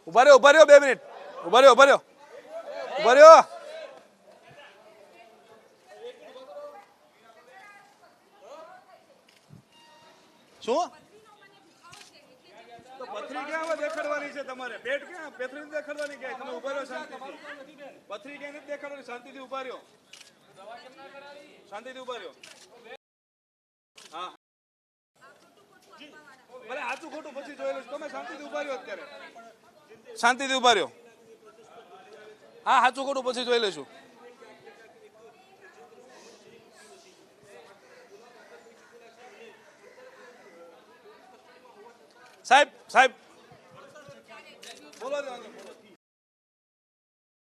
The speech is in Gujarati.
ઉભા રહ્યો 2 મિનિટ ઉભા રહ્યો શું તો પથરી ક્યાં દેખાડવાની છે તમારે પેટ ક્યાં પથરી દેખાડવાની ક્યાં તમે ઉભા રહ્યો શાંતિથી પથરી ક્યાં નથી દેખાડવાની શાંતિથી ઉભા રહ્યો હા ભલે સાચું ખોટું પછી જોઈ લઈશ તમે શાંતિથી ઉભા રહ્યો અત્યારે શાંતિથી ઉભા રહ્યો હા સાચું ખોટું પછી જોઈ લઈશું સાહેબ બોલો